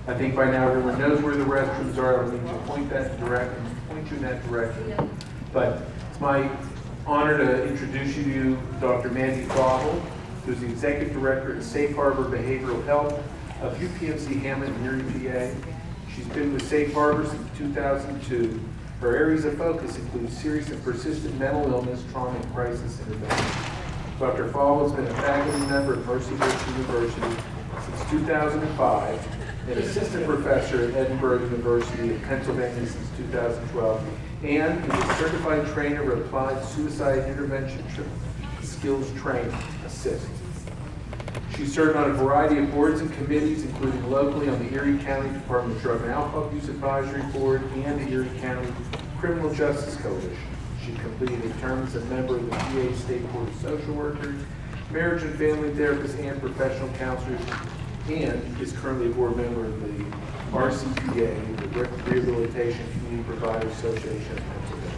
I think by now everyone knows where the restrooms are. I don't need to point you in that direction. But it's my honor to introduce you to Dr. Mandy Fauble, who's the Executive Director at Safe Harbor Behavioral Health of UPMC Hamlet in Erie, PA. She's been with Safe Harbor since 2002. Her areas of focus include serious and persistent mental illness, trauma, and crisis intervention. Dr. Fauble has been a faculty member at Mercy University since 2005, an assistant professor at Edinburgh University of Pennsylvania since 2012, and is a certified trainer of applied suicide intervention skills training, ASSIST. She served on a variety of boards and committees, including locally on the Erie County Department of Drug and Alcohol Use Advisory Board and the Erie County Criminal Justice Coalition. She completed a term as a member of the PA State Board of Social Workers, Marriage and Family Therapists, and Professional Counselors, and is currently a board member of the RCPA, the Rehabilitation Community Providers Association of Pennsylvania.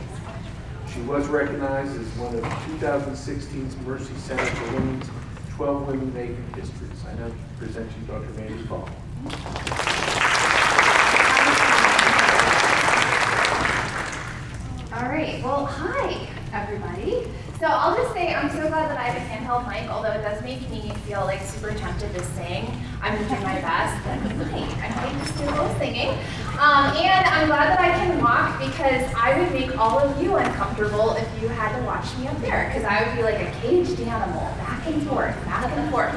She was recognized as one of 2016's Mercy Center for Women's 12 Women Making Histories. I now present to you Dr. Mandy Fauble. All right, well, hi, everybody. So I'll just say I'm so glad that I have a handheld mic, although it does make me feel like super tempted to sing. I'm going to do my best, but I might just do a little singing. And I'm glad that I can walk because I would make all of you uncomfortable if you had to watch me up there, because I would be like a caged animal, back and forth, back and forth.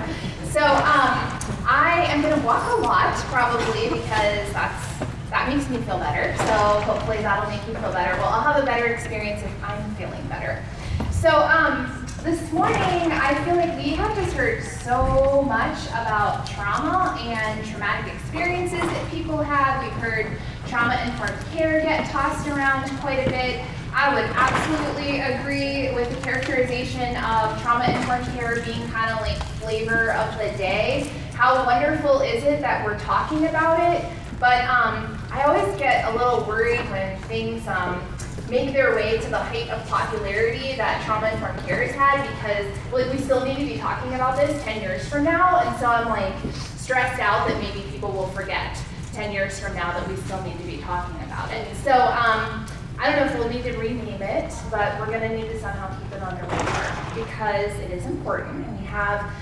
So I am going to walk a lot, probably, because that makes me feel better. So hopefully that'll make you feel better. Well, I'll have a better experience if I'm feeling better. So this morning, I feel like we have just heard so much about trauma and traumatic experiences that people have. We've heard trauma-informed care get tossed around quite a bit. I would absolutely agree with the characterization of trauma-informed care being kind of like flavor of the day. How wonderful is it that we're talking about it? But I always get a little worried when things make their way to the height of popularity that trauma-informed care has had, because like we still need to be talking about this 10 years from now, and so I'm like stressed out that maybe people will forget 10 years from now that we still need to be talking about it. So I don't know if we'll need to rename it, but we're going to need to somehow keep it on the radar because it is important, and we have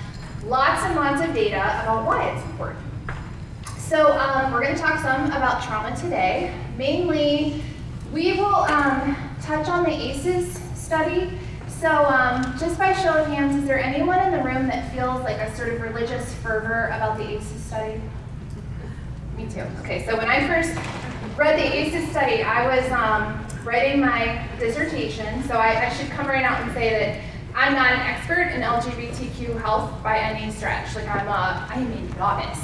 lots and lots of data about why it's important. So we're going to talk some about trauma today. Mainly, we will touch on the ACEs study. So just by show of hands, is there anyone in the room that feels like a sort of religious fervor about the ACEs study? Me too. Okay, so when I first read the ACEs study, I was writing my dissertation. So I should come right out and say that I'm not an expert in LGBTQ health by any stretch. Like I am a novice.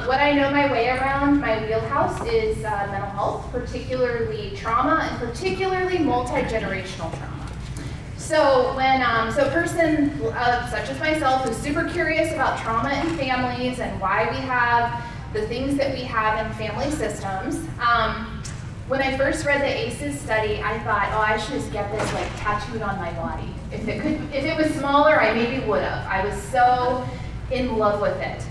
What I know my way around, my wheelhouse, is mental health, particularly trauma, and particularly multi-generational trauma. So when so a person such as myself who's super curious about trauma in families and why we have the things that we have in family systems, when I first read the ACEs study, I thought, oh, I should just get this like tattooed on my body. If it was smaller, I maybe would have. I was so in love with it.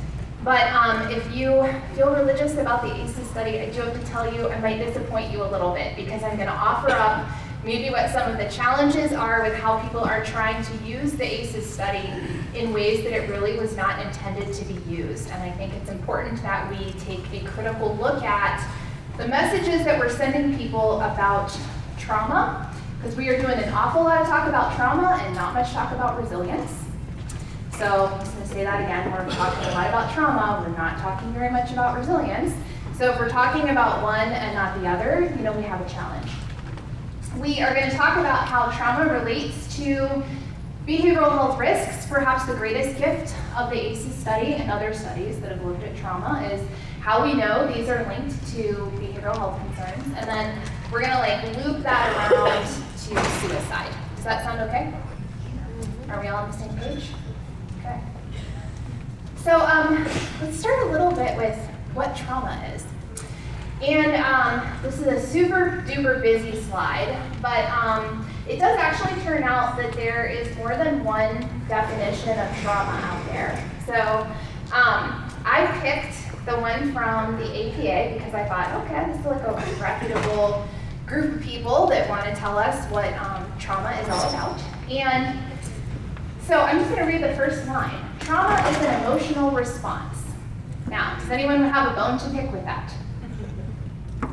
But if you feel religious about the ACEs study, I do have to tell you, I might disappoint you a little bit because I'm going to offer up maybe what some of the challenges are with how people are trying to use the ACEs study in ways that it really was not intended to be used. And I think it's important that we take a critical look at the messages that we're sending people about trauma, because we are doing an awful lot of talk about trauma and not much talk about resilience. So I'm just going to say that again, we're talking a lot about trauma, we're not talking very much about resilience. So if we're talking about one and not the other, we have a challenge. We are going to talk about how trauma relates to behavioral health risks. Perhaps the greatest gift of the ACEs study and other studies that have looked at trauma is how we know these are linked to behavioral health concerns. And then we're going to loop that around to suicide. Does that sound okay? Are we all on the same page? Okay. So let's start a little bit with what trauma is. And this is a super duper busy slide, but it does actually turn out that there is more than one definition of trauma out there. So I picked the one from the APA, because I thought, okay, this is like a reputable group of people that want to tell us what trauma is all about. And so I'm just going to read the first line. Trauma is an emotional response. Now, does anyone have a bone to pick with that?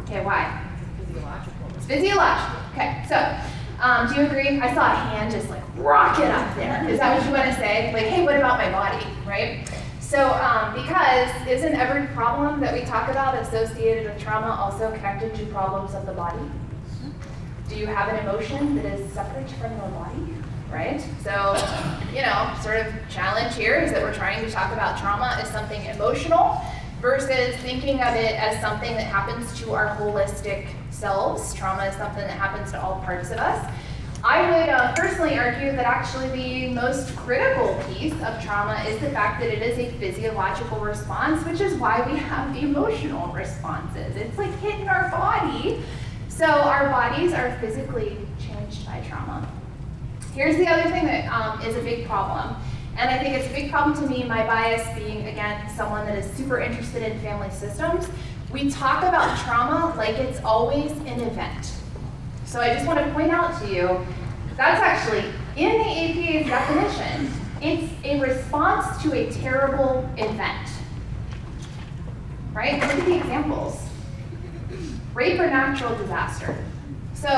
Okay, why? Physiological. It's physiological. Okay, so do you agree? I saw a hand just like rocket up there. Is that what you want to say? Like, hey, what about my body, right? So because isn't every problem that we talk about associated with trauma also connected to problems of the body? Do you have an emotion that is separate from your body? Right? So, you know, sort of challenge here is that we're trying to talk about trauma as something emotional versus thinking of it as something that happens to our holistic selves. Trauma is something that happens to all parts of us. I would personally argue that actually the most critical piece of trauma is the fact that it is a physiological response, which is why we have the emotional responses. It's like hitting our body. So our bodies are physically changed by trauma. Here's the other thing that is a big problem, and I think it's a big problem to me, my bias being, again, someone that is super interested in family systems. We talk about trauma like it's always an event. So I just want to point out to you, that's actually in the APA's definition. It's a response to a terrible event, right? Look at the examples. Rape or natural disaster. So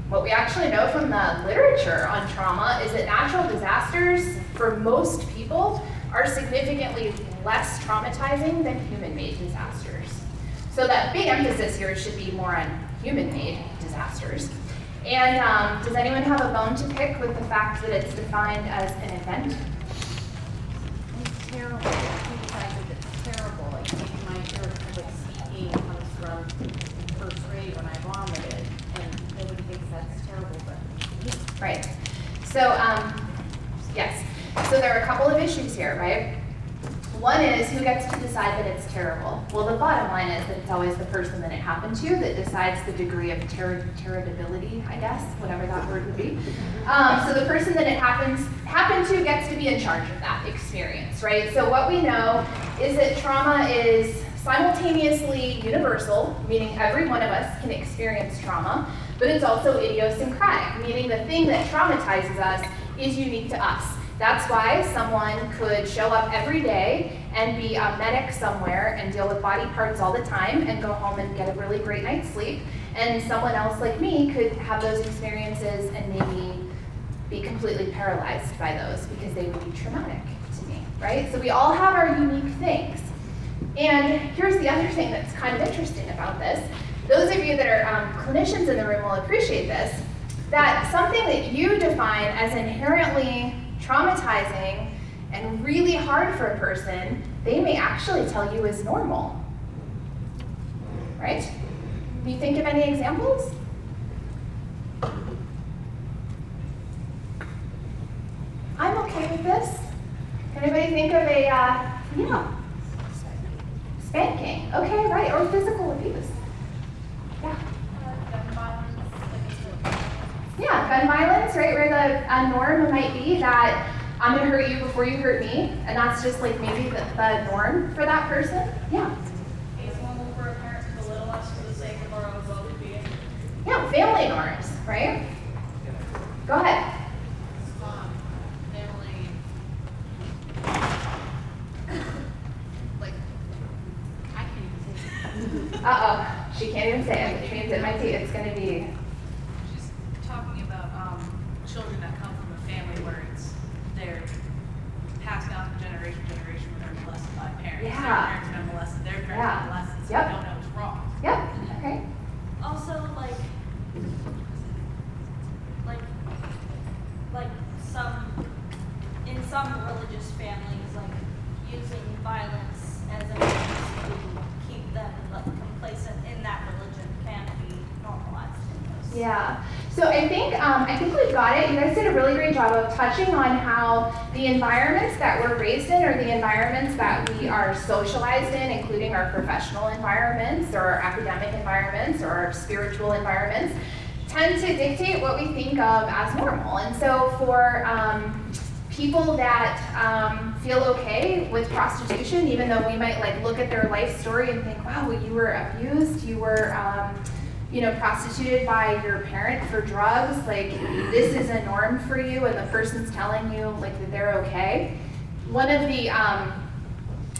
what we actually know from the literature on trauma is that natural disasters, for most people, are significantly less traumatizing than human-made disasters. So that big emphasis here should be more on human-made disasters. And does anyone have a bone to pick with the fact that it's defined as an event? It's terrible. It's terrible. Like maybe my irritable speaking comes from first grade when I vomited, and nobody thinks that's terrible, but Right. So, yes. So there are a couple of issues here, right? One is who gets to decide that it's terrible? Well, the bottom line is that it's always the person that it happened to that decides the degree of terribility, I guess, whatever that word would be. So the person that it happened to gets to be in charge of that experience, right? So what we know is that trauma is simultaneously universal, meaning every one of us can experience trauma, but it's also idiosyncratic, meaning the thing that traumatizes us is unique to us. That's why someone could show up every day and be a medic somewhere and deal with body parts all the time and go home and get a really great night's sleep. And someone else like me could have those experiences and maybe be completely paralyzed by those because they would be traumatic to me, right? So we all have our unique things. And here's the other thing that's kind of interesting about this. Those of you that are clinicians in the room will appreciate this, that something that you define as inherently traumatizing and really hard for a person, they may actually tell you is normal, right? Can you think of any examples? I'm okay with this. Can anybody think of a, yeah. Spanking, okay, right, or physical abuse. Yeah. gun violence, Yeah, gun violence, right, where the norm might be that I'm gonna hurt you before you hurt me, and that's just like maybe the norm for that person. Yeah. It's normal for a parent to belittle us for the sake of our own well-being. Yeah, family norms, right? Go ahead. family, like, I can't even say Uh-oh, she can't even say it, which means it might be, it's gonna be, She's talking about children that come from a family where they're passed down from generation to generation when they're molested by parents. Yeah. Their parents have been molested, their parents Yeah. have been molested, so Yep. they don't know what's wrong. yep, okay. Also, in some religious families, using violence as a means to keep them complacent in that religion can be normalized in those. Yeah, so I think we've got it. You guys did a really great job of touching on how the environments that we're raised in or the environments that we are socialized in, including our professional environments or our academic environments or our spiritual environments, tend to dictate what we think of as normal. And so for people that feel okay with prostitution, even though we might like look at their life story and think, wow, you were abused, you were prostituted by your parent for drugs, like this is a norm for you, and the person's telling you like that they're okay. One of the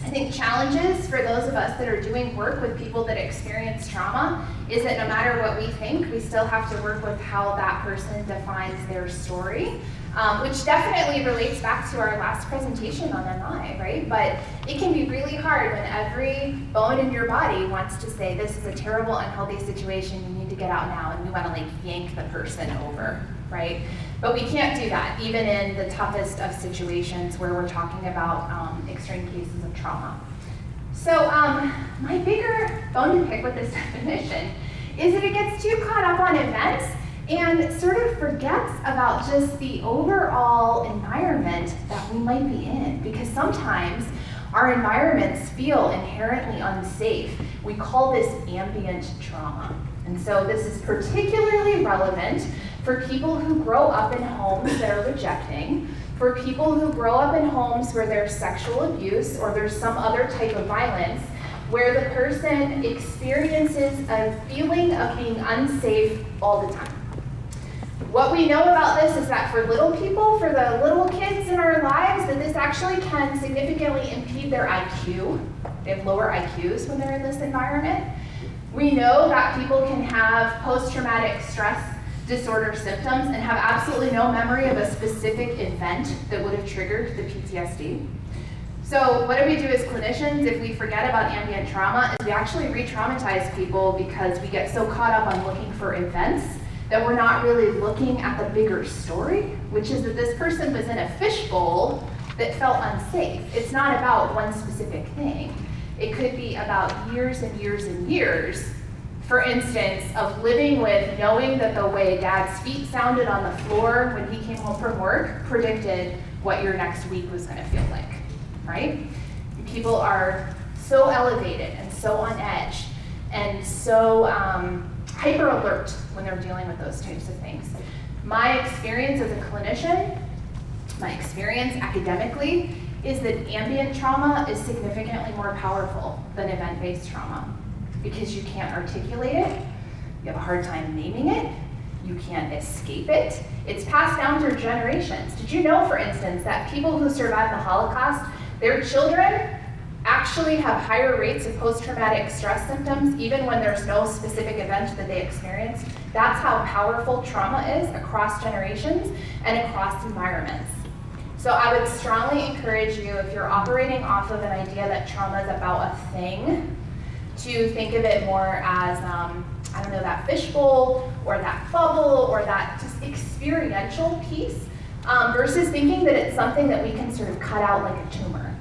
I think challenges for those of us that are doing work with people that experience trauma is that no matter what we think, we still have to work with how that person defines their story, which definitely relates back to our last presentation on MI, right? But it can be really hard when every bone in your body wants to say, this is a terrible, unhealthy situation, you need to get out now, and we want to like yank the person over, right? But we can't do that, even in the toughest of situations where we're talking about extreme cases of trauma. So my bigger bone to pick with this definition is that it gets too caught up on events and sort of forgets about just the overall environment that we might be in, because sometimes our environments feel inherently unsafe. We call this ambient trauma. And so this is particularly relevant for people who grow up in homes that are rejecting, for people who grow up in homes where there's sexual abuse or there's some other type of violence, where the person experiences a feeling of being unsafe all the time. What we know about this is that for little people, for the little kids in our lives, that this actually can significantly impede their IQ. They have lower IQs when they're in this environment. We know that people can have post-traumatic stress disorder symptoms and have absolutely no memory of a specific event that would have triggered the PTSD. So what do we do as clinicians if we forget about ambient trauma? Is we actually re-traumatize people because we get so caught up on looking for events that we're not really looking at the bigger story, which is that this person was in a fishbowl that felt unsafe. It's not about one specific thing. It could be about years and years and years, for instance, of living with knowing that the way dad's feet sounded on the floor when he came home from work predicted what your next week was gonna feel like, right? People are so elevated and so on edge and so hyper alert when they're dealing with those types of things. My experience as a clinician, my experience academically, is that ambient trauma is significantly more powerful than event-based trauma because you can't articulate it, you have a hard time naming it, you can't escape it. It's passed down through generations. Did you know, for instance, that people who survived the Holocaust, their children actually have higher rates of post-traumatic stress symptoms even when there's no specific event that they experienced? That's how powerful trauma is across generations and across environments. So I would strongly encourage you, if you're operating off of an idea that trauma is about a thing, to think of it more as, I don't know, that fishbowl or that bubble or that just experiential piece versus thinking that it's something that we can sort of cut out like a tumor.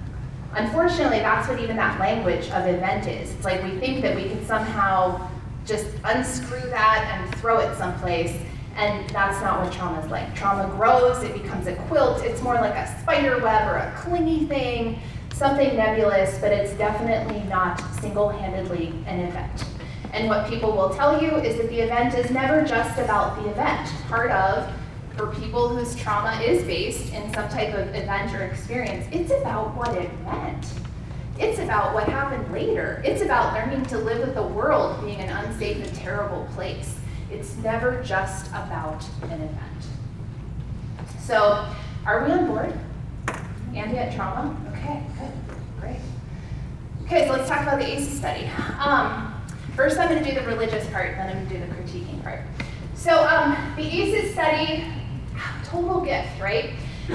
Unfortunately, that's what even that language of event is. It's like we think that we can somehow just unscrew that and throw it someplace, and that's not what trauma is like. Trauma grows, it becomes a quilt, it's more like a spider web or a clingy thing, something nebulous, but it's definitely not single-handedly an event. And what people will tell you is that the event is never just about the event. Part of, for people whose trauma is based in some type of event or experience, it's about what it meant. It's about what happened later. It's about learning to live with the world being an unsafe and terrible place. It's never just about an event. So, are we on board? Ambient trauma? Okay, good, great. Okay, so let's talk about the ACEs study. First I'm gonna do the religious part, then I'm gonna do the critiquing part. So the ACEs study, total gift, right?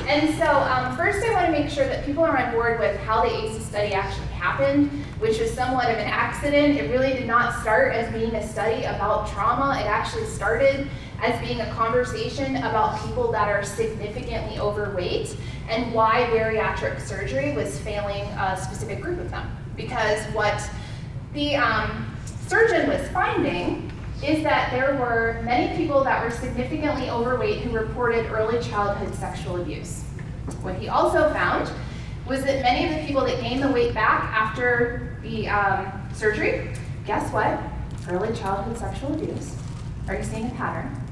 And so first I wanna make sure that people are on board with how the ACEs study actually happened, which was somewhat of an accident. It really did not start as being a study about trauma. It actually started as being a conversation about people that are significantly overweight and why bariatric surgery was failing a specific group of them. Because what the surgeon was finding is that there were many people that were significantly overweight who reported early childhood sexual abuse. What he also found was that many of the people that gained the weight back after the surgery, guess what? Early childhood sexual abuse. Are you seeing a pattern?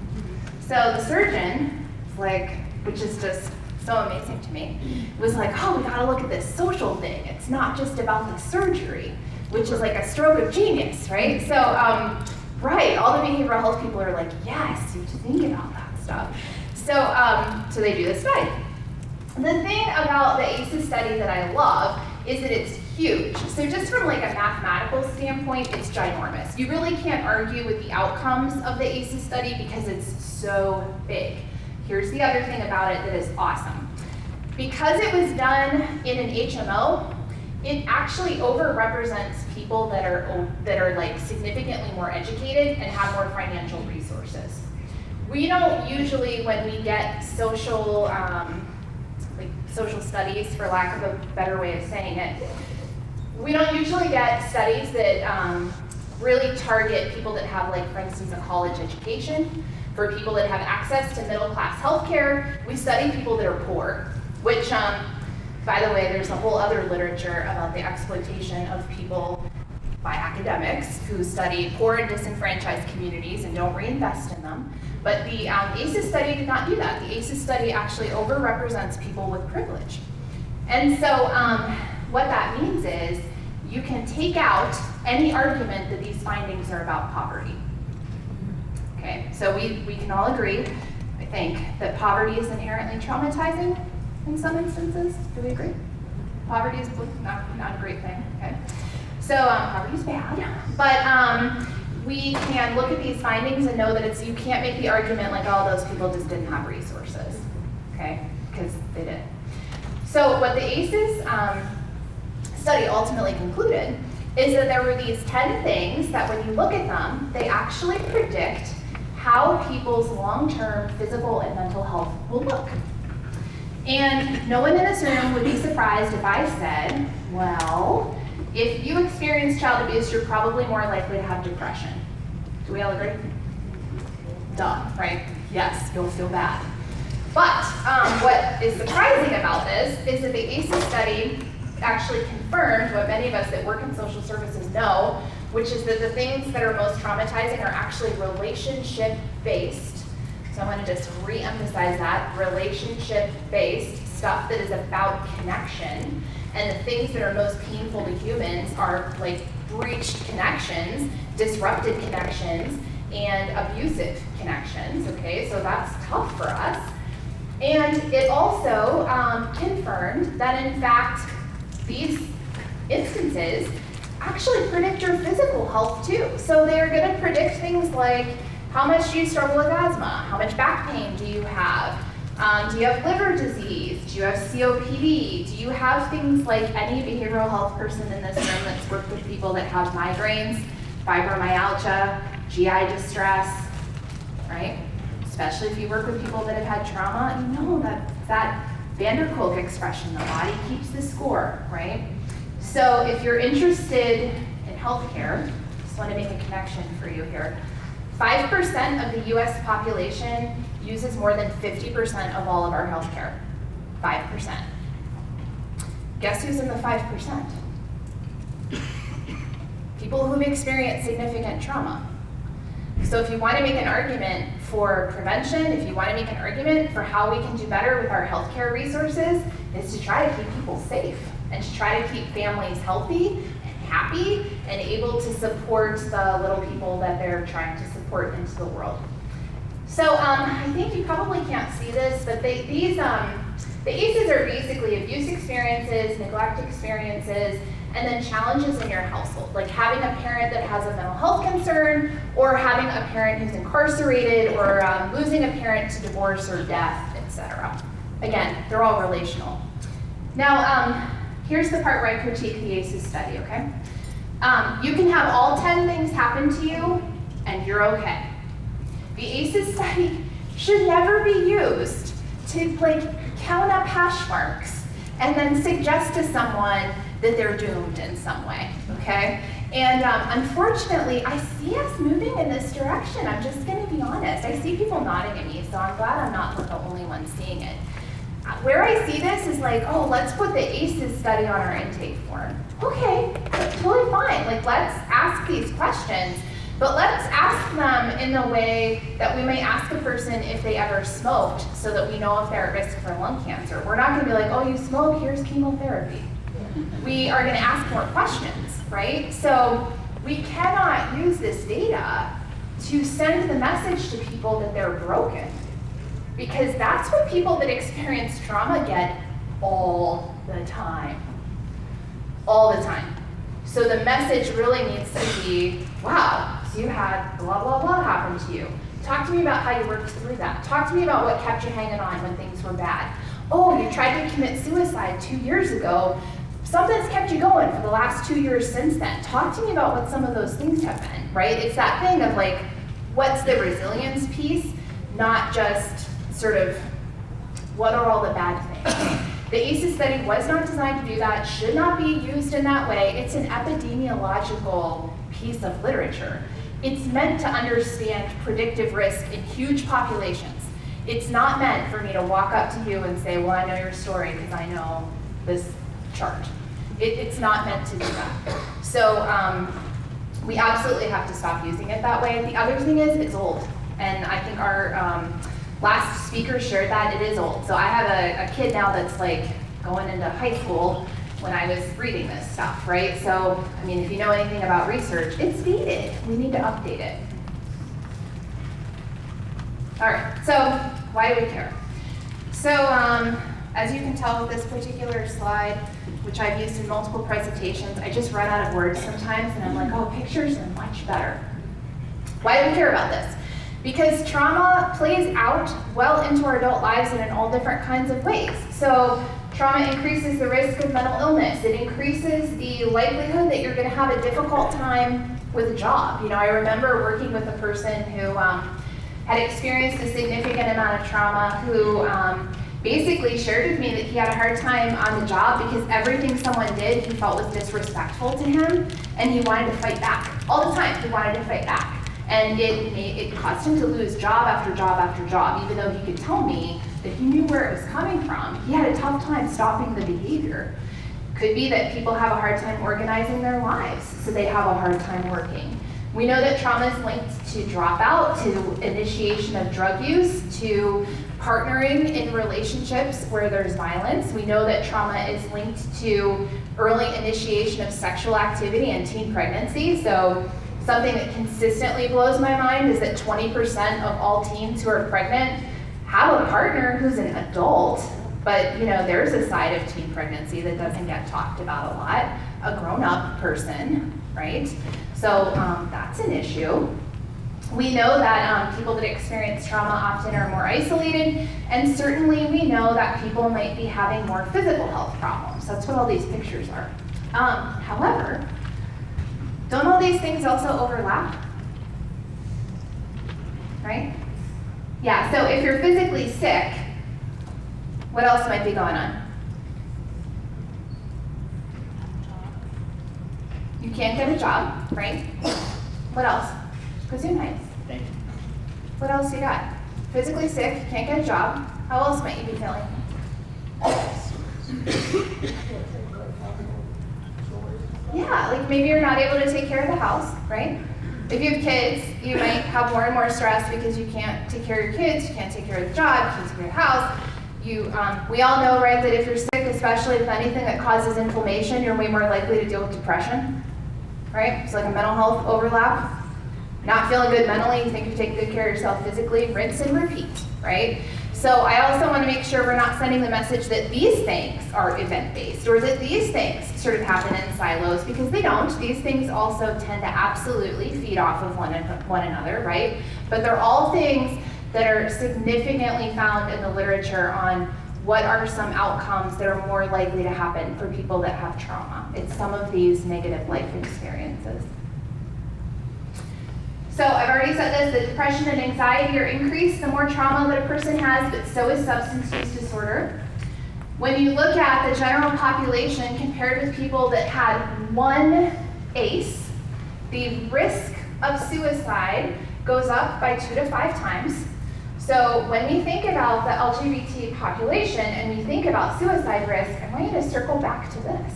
So the surgeon, which is just so amazing to me, was like, oh, we gotta look at this social thing. It's not just about the surgery, which is like a stroke of genius, right? So, right, all the behavioral health people are like, yes, you have to think about that stuff. So they do this study. The thing about the ACEs study that I love is that it's huge. So just from like a mathematical standpoint, it's ginormous. You really can't argue with the outcomes of the ACEs study because it's so big. Here's the other thing about it that is awesome. Because it was done in an HMO, it actually overrepresents people that are like significantly more educated and have more financial resources. We don't usually, when we get social studies, for lack of a better way of saying it, we don't usually get studies that really target people that have, like, for instance, a college education. For people that have access to middle-class healthcare, we study people that are poor, which, by the way, there's a whole other literature about the exploitation of people by academics who study poor and disenfranchised communities and don't reinvest in them. But the ACEs study did not do that. The ACEs study actually overrepresents people with privilege. And so what that means is you can take out any argument that these findings are about poverty. Okay, so we can all agree, I think, that poverty is inherently traumatizing in some instances. Do we agree? Poverty is not a great thing, okay? So poverty is bad, but we can look at these findings and know that you can't make the argument like, oh, those people just didn't have resources, okay? Because they did. So what the ACEs study ultimately concluded is that there were these 10 things that when you look at them, they actually predict how people's long-term physical and mental health will look. And no one in this room would be surprised if I said, well, if you experience child abuse, you're probably more likely to have depression. Do we all agree? Duh, right? Yes, you'll feel bad. But what is surprising about this is that the ACEs study actually confirmed what many of us that work in social services know, which is that the things that are most traumatizing are actually relationship-based. So I want to just re-emphasize that, relationship-based stuff that is about connection. And the things that are most painful to humans are like breached connections, disrupted connections, and abusive connections, okay? So that's tough for us. And it also confirmed that in fact, these instances actually predict your physical health too. So they are going to predict things like, how much do you struggle with asthma? How much back pain do you have? Do you have liver disease? Do you have COPD? Do you have things like any behavioral health person in this room that's worked with people that have migraines, fibromyalgia, GI distress, right? Especially if you work with people that have had trauma, you know that Van der Kolk expression, the body keeps the score, right? So if you're interested in healthcare, just want to make a connection for you here. 5% of the US population uses more than 50% of all of our healthcare. 5%. Guess who's in the 5%? People who've experienced significant trauma. So if you want to make an argument for prevention, if you want to make an argument for how we can do better with our healthcare resources, is to try to keep people safe and to try to keep families healthy and happy and able to support the little people that they're trying to support into the world. So I think you probably can't see this, but the ACEs are basically abuse experiences, neglect experiences, and then challenges in your household, like having a parent that has a mental health concern, or having a parent who's incarcerated, or losing a parent to divorce or death, etc. Again, they're all relational. Now, here's the part where I critique the ACEs study, okay? You can have all 10 things happen to you, and you're okay. The ACEs study should never be used to count up hash marks and then suggest to someone that they're doomed in some way, okay? And unfortunately, I see us moving in this direction. I'm just gonna be honest. I see people nodding at me, so I'm glad I'm not the only one seeing it. Where I see this is like, oh, let's put the ACEs study on our intake form. Okay, totally fine. Like, let's ask these questions. But let's ask them in the way that we may ask a person if they ever smoked, so that we know if they're at risk for lung cancer. We're not gonna be like, oh, you smoke, here's chemotherapy. We are gonna ask more questions, right? So we cannot use this data to send the message to people that they're broken, because that's what people that experience trauma get all the time. All the time. So the message really needs to be, wow, so you had blah, blah, blah happen to you. Talk to me about how you worked through that. Talk to me about what kept you hanging on when things were bad. Oh, you tried to commit suicide 2 years ago. Something's kept you going for the last 2 years since then. Talk to me about what some of those things have been, right? It's that thing of like, what's the resilience piece, not just sort of, what are all the bad things? The ACEs study was not designed to do that, should not be used in that way. It's an epidemiological piece of literature. It's meant to understand predictive risk in huge populations. It's not meant for me to walk up to you and say, well, I know your story because I know this chart. It's not meant to do that. So we absolutely have to stop using it that way. The other thing is, it's old. And I think our last speaker shared that it is old. So I have a kid now that's like going into high school when I was reading this stuff, right? So, I mean, if you know anything about research, it's dated. We need to update it. All right, so why do we care? So, as you can tell with this particular slide, which I've used in multiple presentations, I just run out of words sometimes, and I'm like, oh, pictures are much better. Why do we care about this? Because trauma plays out well into our adult lives and in all different kinds of ways. So trauma increases the risk of mental illness. It increases the likelihood that you're going to have a difficult time with a job. You know, I remember working with a person who had experienced a significant amount of trauma, who basically shared with me that he had a hard time on the job because everything someone did he felt was disrespectful to him, and he wanted to fight back. All the time, he wanted to fight back. And it caused him to lose job after job after job, even though he could tell me that he knew where it was coming from. He had a tough time stopping the behavior. Could be that people have a hard time organizing their lives, so they have a hard time working. We know that trauma is linked to dropout, to initiation of drug use, to partnering in relationships where there's violence. We know that trauma is linked to early initiation of sexual activity and teen pregnancy. So something that consistently blows my mind is that 20% of all teens who are pregnant have a partner who's an adult, but you know, there's a side of teen pregnancy that doesn't get talked about a lot, a grown-up person, right? So that's an issue. We know that people that experience trauma often are more isolated, and certainly we know that people might be having more physical health problems. That's what all these pictures are. However, don't all these things also overlap? Right? Yeah, so if you're physically sick, what else might be going on? You can't get a job, right? What else? Gesundheit. What else you got? Physically sick, can't get a job. How else might you be feeling? Yeah, like maybe you're not able to take care of the house, right? If you have kids, you might have more and more stress because you can't take care of your kids, you can't take care of the job, you can't take care of the house. We all know, right, that if you're sick, especially with anything that causes inflammation, you're way more likely to deal with depression, right? It's like a mental health overlap. Not feeling good mentally, you think you take good care of yourself physically, rinse and repeat, right? So I also want to make sure we're not sending the message that these things are event-based, or that these things sort of happen in silos, because they don't. These things also tend to absolutely feed off of one another, right? But they're all things that are significantly found in the literature on what are some outcomes that are more likely to happen for people that have trauma. It's some of these negative life experiences. So I've already said this, that depression and anxiety are increased the more trauma that a person has, but so is substance use disorder. When you look at the general population compared with people that had one ACE, the risk of suicide goes up by 2 to 5 times. So when we think about the LGBT population and we think about suicide risk, I want you to circle back to this.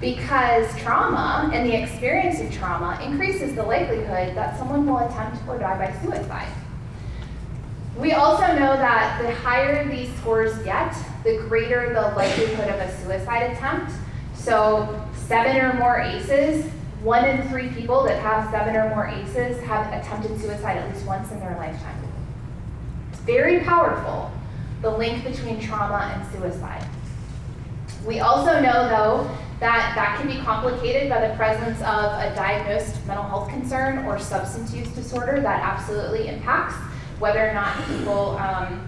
because trauma and the experience of trauma increases the likelihood that someone will attempt or die by suicide. We also know that the higher these scores get, the greater the likelihood of a suicide attempt. So 7 or more ACEs, 1 in 3 people that have 7 or more ACEs have attempted suicide at least once in their lifetime. It's very powerful, the link between trauma and suicide. We also know, though, that that can be complicated by the presence of a diagnosed mental health concern or substance use disorder that absolutely impacts whether or not people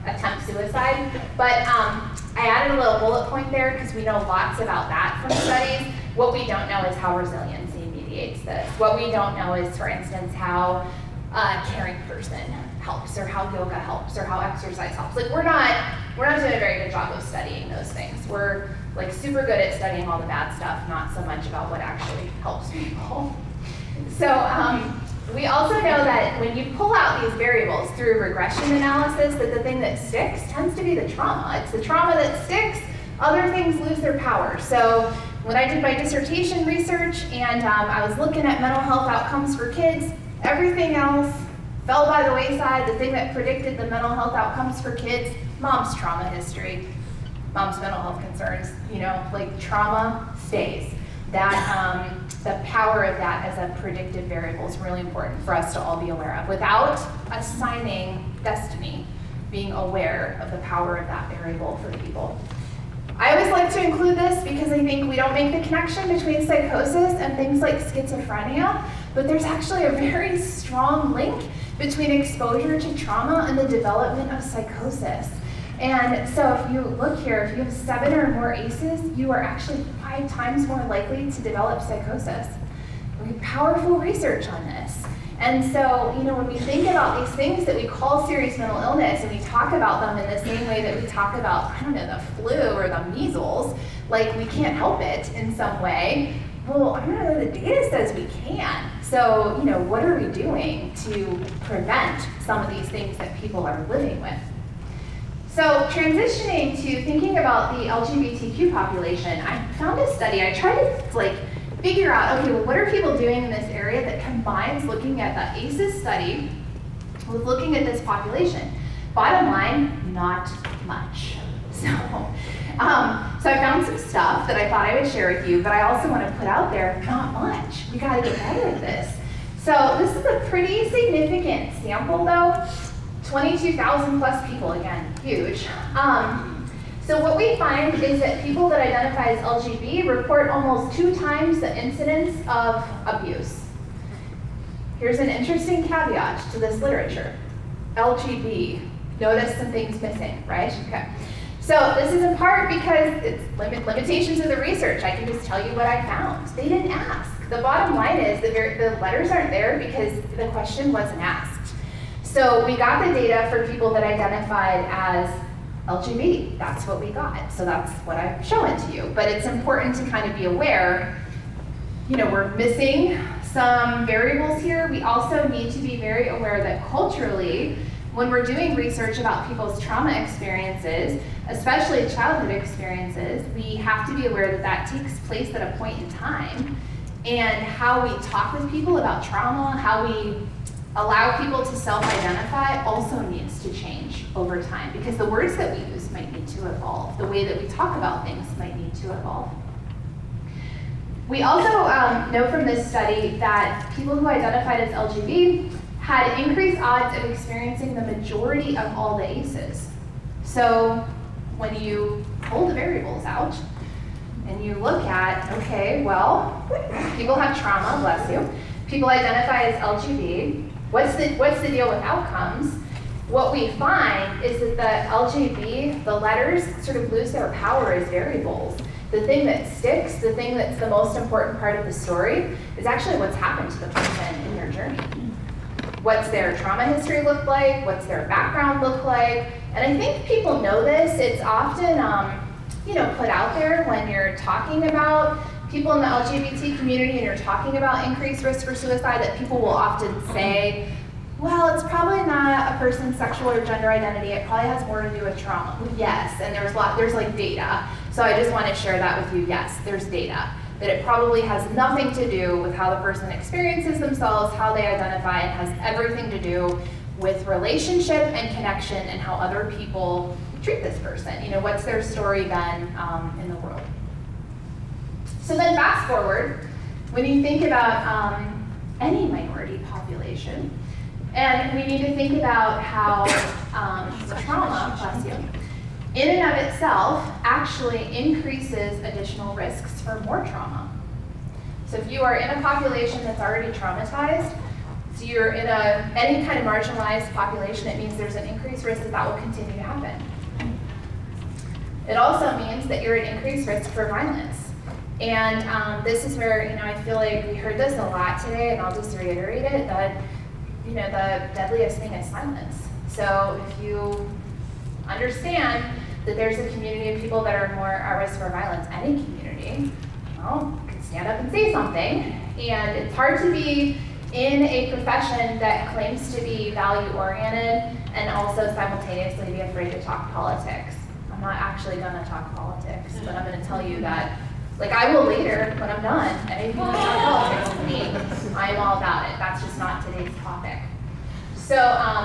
attempt suicide. But I added a little bullet point there because we know lots about that from studies. What we don't know is how resiliency mediates this. What we don't know is, for instance, how a caring person helps, or how yoga helps, or how exercise helps. Like we're not doing a very good job of studying those things. We're like super good at studying all the bad stuff, not so much about what actually helps people. So we also know that when you pull out these variables through regression analysis, that the thing that sticks tends to be the trauma. It's the trauma that sticks. Other things lose their power. So when I did my dissertation research and I was looking at mental health outcomes for kids, everything else fell by the wayside. The thing that predicted the mental health outcomes for kids, mom's trauma history, mom's mental health concerns, like trauma stays. That the power of that as a predictive variable is really important for us to all be aware of. Without assigning destiny, being aware of the power of that variable for people. I always like to include this because I think we don't make the connection between psychosis and things like schizophrenia, but there's actually a very strong link between exposure to trauma and the development of psychosis. And so if you look here, if you have 7 or more ACEs, you are actually 5 times more likely to develop psychosis. We have powerful research on this. And so, when we think about these things that we call serious mental illness, and we talk about them in the same way that we talk about, the flu or the measles, like we can't help it in some way. Well, the data says we can. So, what are we doing to prevent some of these things that people are living with? So transitioning to thinking about the LGBTQ population, I found a study. I tried to figure out, okay, well, what are people doing in this area that combines looking at the ACEs study with looking at this population? Bottom line, not much. So I found some stuff that I thought I would share with you, but I also want to put out there, not much. We got to get better at this. So this is a pretty significant sample, though. 22,000 plus people, again, huge. So what we find is that people that identify as LGB report almost 2 times the incidence of abuse. Here's an interesting caveat to this literature. LGB, notice some things missing, right? Okay. So this is in part because it's limitations of the research. I can just tell you what I found. They didn't ask. The bottom line is the letters aren't there because the question wasn't asked. So we got the data for people that identified as LGB. That's what we got. So that's what I'm showing to you. But it's important to kind of be aware, we're missing some variables here. We also need to be very aware that culturally, when we're doing research about people's trauma experiences, especially childhood experiences, we have to be aware that that takes place at a point in time. And how we talk with people about trauma, how we allow people to self-identify also needs to change over time because the words that we use might need to evolve. The way that we talk about things might need to evolve. We also know from this study that people who identified as LGB had increased odds of experiencing the majority of all the ACEs. So when you pull the variables out and you look at, okay, well, people have trauma, bless you. People identify as LGB. What's the deal with outcomes? What we find is that the LGB, the letters sort of lose their power as variables. The thing that sticks, the thing that's the most important part of the story, is actually what's happened to the person in their journey. What's their trauma history look like? What's their background look like? And I think people know this. It's often put out there when you're talking about people in the LGBT community and you're talking about increased risk for suicide, that people will often say, well, it's probably not a person's sexual or gender identity. It probably has more to do with trauma. Well, yes, and there's data. So I just want to share that with you. Yes, there's data. that it probably has nothing to do with how the person experiences themselves, how they identify, and has everything to do with relationship and connection and how other people treat this person. You know, what's their story been in the world? So then fast forward, when you think about any minority population, and we need to think about how trauma, bless you, in and of itself actually increases additional risks for more trauma. So if you are in a population that's already traumatized, so you're in any kind of marginalized population, it means there's an increased risk that that will continue to happen. It also means that you're at increased risk for violence. And this is where, you know, I feel like we heard this a lot today, and I'll just reiterate it, that, you know, the deadliest thing is silence. So if you understand that there's a community of people that are more at risk for violence, any community, well, you can stand up and say something. And it's hard to be in a profession that claims to be value-oriented and also simultaneously be afraid to talk politics. I'm not actually gonna talk politics, but I'm gonna tell you that, like, I will later when I'm done, and if you want to talk politics with me, I am all about it. That's just not today's topic. So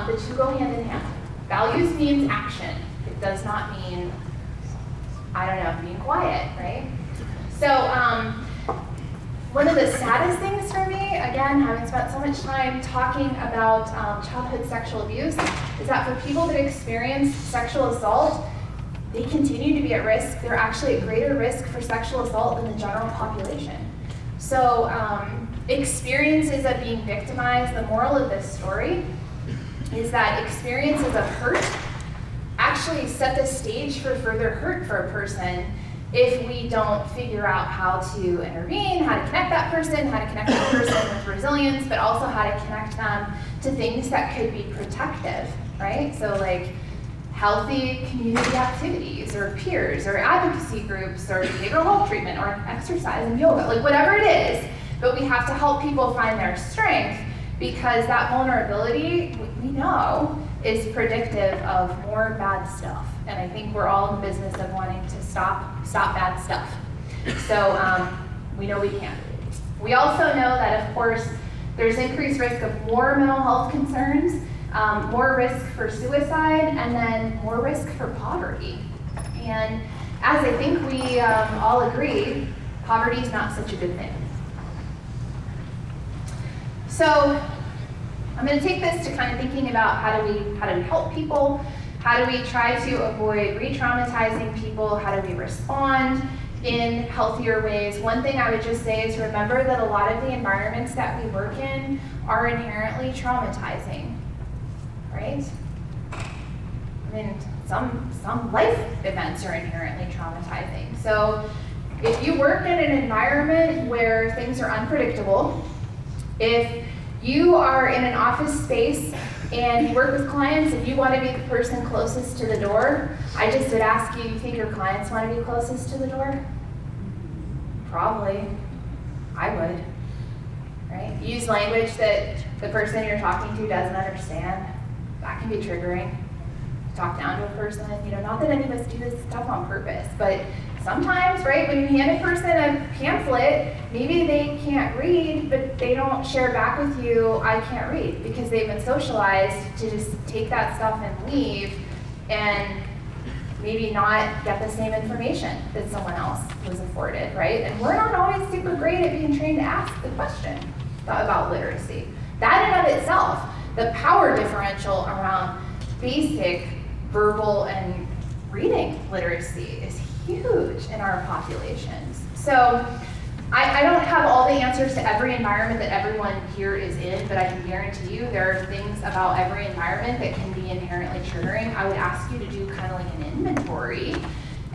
the two go hand in hand. Values means action. It does not mean, I don't know, being quiet, right? So one of the saddest things for me, again, having spent so much time talking about childhood sexual abuse, is that for people that experience sexual assault, they continue to be at risk. They're actually at greater risk for sexual assault than the general population. So experiences of being victimized, the moral of this story is that experiences of hurt actually set the stage for further hurt for a person if we don't figure out how to intervene, how to connect that person, how to connect that person with resilience, but also how to connect them to things that could be protective, right? So like healthy community activities or peers or advocacy groups or behavioral health treatment or exercise and yoga, like whatever it is, but we have to help people find their strength because that vulnerability, we know, is predictive of more bad stuff. And I think we're all in the business of wanting to stop bad stuff. So we know we can. We also know that, of course, there's increased risk of more mental health concerns, more risk for suicide, and then more risk for poverty. And as I think we all agree, poverty is not such a good thing. So I'm going to take this to kind of thinking about how do we help people, how do we try to avoid re-traumatizing people, how do we respond in healthier ways. One thing I would just say is remember that a lot of the environments that we work in are inherently traumatizing, right? I mean, some life events are inherently traumatizing. So if you work in an environment where things are unpredictable, if you are in an office space and you work with clients and you want to be the person closest to the door, I just would ask you think your clients want to be closest to the door? Probably. I would. Right? Use language that the person you're talking to doesn't understand. That can be triggering. Talk down to a person, not that any of us do this stuff on purpose, but sometimes, right, when you hand a person a pamphlet, maybe they can't read, but they don't share back with you, I can't read, because they've been socialized to just take that stuff and leave and maybe not get the same information that someone else was afforded, right? And we're not always super great at being trained to ask the question about literacy. That in of itself, the power differential around basic verbal and reading literacy is huge in our populations. So I don't have all the answers to every environment that everyone here is in, but I can guarantee you there are things about every environment that can be inherently triggering. I would ask you to do kind of like an inventory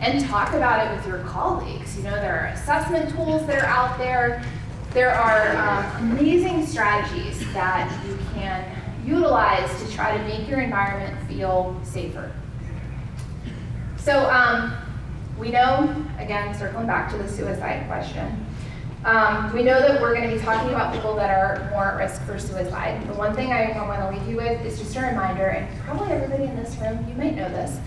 and talk about it with your colleagues. There are assessment tools that are out there. There are amazing strategies that you can utilize to try to make your environment feel safer. So we know, again, circling back to the suicide question, we know that we're going to be talking about people that are more at risk for suicide. The one thing I want to leave you with is just a reminder, and probably everybody in this room, you might know this,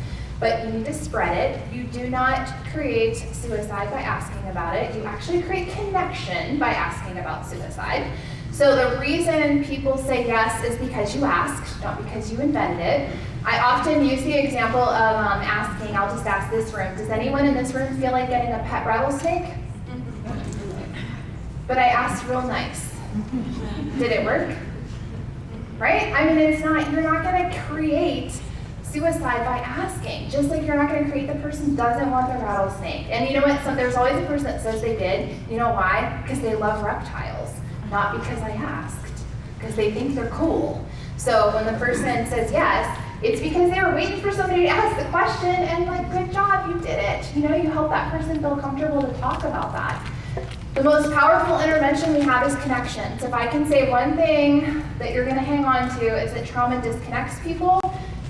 but you need to spread it. You do not create suicide by asking about it. You actually create connection by asking about suicide. So the reason people say yes is because you asked, not because you invented it. I often use the example of asking, I'll just ask this room, does anyone in this room feel like getting a pet rattlesnake? But I asked real nice. Did it work? Right? I mean, you're not gonna create suicide by asking, just like you're not gonna create the person who doesn't want the rattlesnake. And you know what, there's always a person that says they did. You know why? Because they love reptiles, not because I asked, because they think they're cool. So when the person says yes, it's because they were waiting for somebody to ask the question and like, good job, you did it. You know, you help that person feel comfortable to talk about that. The most powerful intervention we have is connections. If I can say one thing that you're gonna hang on to is that trauma disconnects people.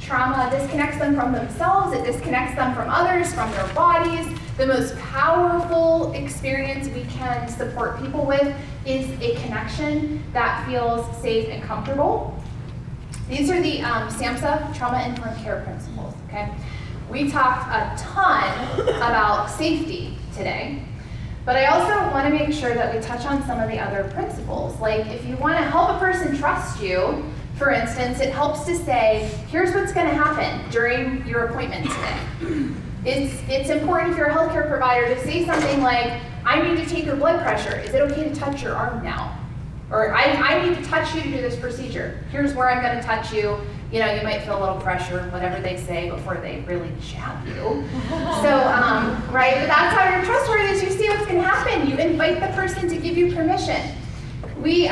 Trauma disconnects them from themselves, it disconnects them from others, from their bodies. The most powerful experience we can support people with is a connection that feels safe and comfortable. These are the SAMHSA, Trauma-Informed Care Principles, okay? We talked a ton about safety today, but I also want to make sure that we touch on some of the other principles. Like if you want to help a person trust you, for instance, it helps to say, here's what's going to happen during your appointment today. It's important if you're a healthcare provider to say something like, I need to take your blood pressure. Is it okay to touch your arm now? Or I need to touch you to do this procedure. Here's where I'm going to touch you. You know, you might feel a little pressure, whatever they say before they really jab you. So, right, but that's how you're trustworthy is you see what's going to happen. You invite the person to give you permission. We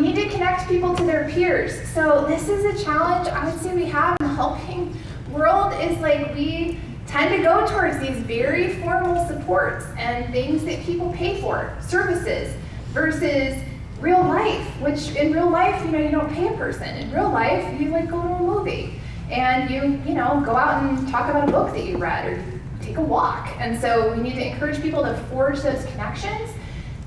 need to connect people to their peers. So this is a challenge I would say we have in the helping world is like we tend to go towards these very formal supports and things that people pay for, services, versus real life, which in real life, you know, you don't pay a person. In real life, you like go to a movie and you know, go out and talk about a book that you read or take a walk. And so we need to encourage people to forge those connections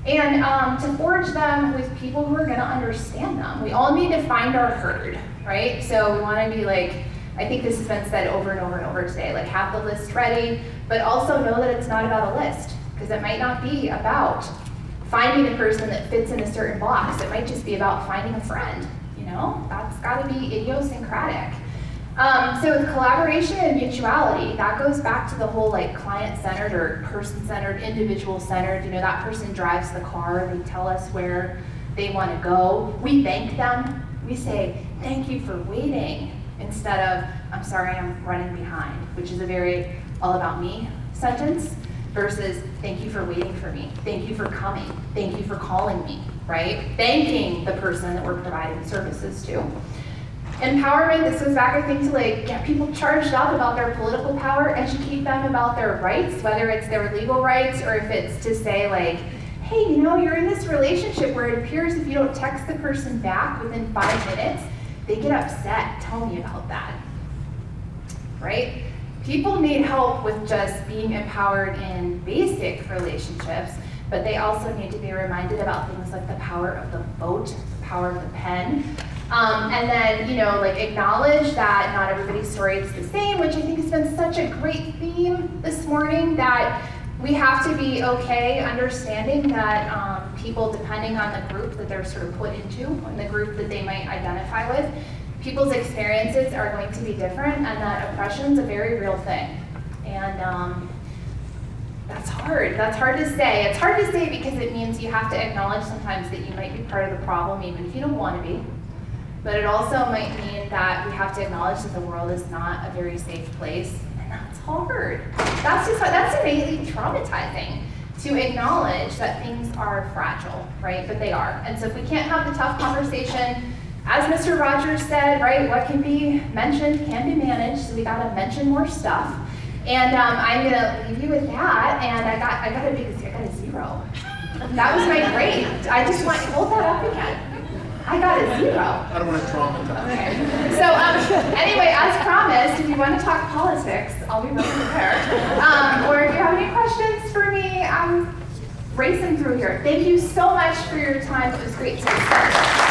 and to forge them with people who are gonna understand them. We all need to find our herd, right? So we wanna be like, I think this has been said over and over and over today, like have the list ready, but also know that it's not about a list, because it might not be about finding a person that fits in a certain box. It might just be about finding a friend, you know? That's gotta be idiosyncratic. So with collaboration and mutuality, that goes back to the whole like client-centered or person-centered, individual-centered. You know, that person drives the car, they tell us where they wanna go. We thank them. We say, thank you for waiting, instead of, I'm sorry, I'm running behind, which is a very all about me sentence. Versus, thank you for waiting for me. Thank you for coming. Thank you for calling me, right? Thanking the person that we're providing services to. Empowerment, this goes back, I think, to like get people charged up about their political power, educate them about their rights, whether it's their legal rights or if it's to say like, hey, you know, you're in this relationship where it appears if you don't text the person back within 5 minutes, they get upset. Tell me about that, right? People need help with just being empowered in basic relationships, but they also need to be reminded about things like the power of the vote, the power of the pen, and then, you know, like acknowledge that not everybody's story is the same, which I think has been such a great theme this morning, that we have to be okay understanding that people, depending on the group that they're sort of put into, and the group that they might identify with, people's experiences are going to be different, and that oppression's a very real thing. And that's hard. That's hard to say. It's hard to say because it means you have to acknowledge sometimes that you might be part of the problem, even if you don't want to be. But it also might mean that we have to acknowledge that the world is not a very safe place, and that's hard. That's innately traumatizing, to acknowledge that things are fragile, right? But they are. And so if we can't have the tough conversation, as Mr. Rogers said, right, what can be mentioned can be managed, so we gotta mention more stuff. And I'm gonna leave you with that, and I got a 0. That was my grade. I just want to hold that up again. I got a 0. I don't want to traumatize. Okay. So anyway, as promised, if you want to talk politics, I'll be right there. Or if you have any questions for me, I'm racing through here. Thank you so much for your time. It was great to start.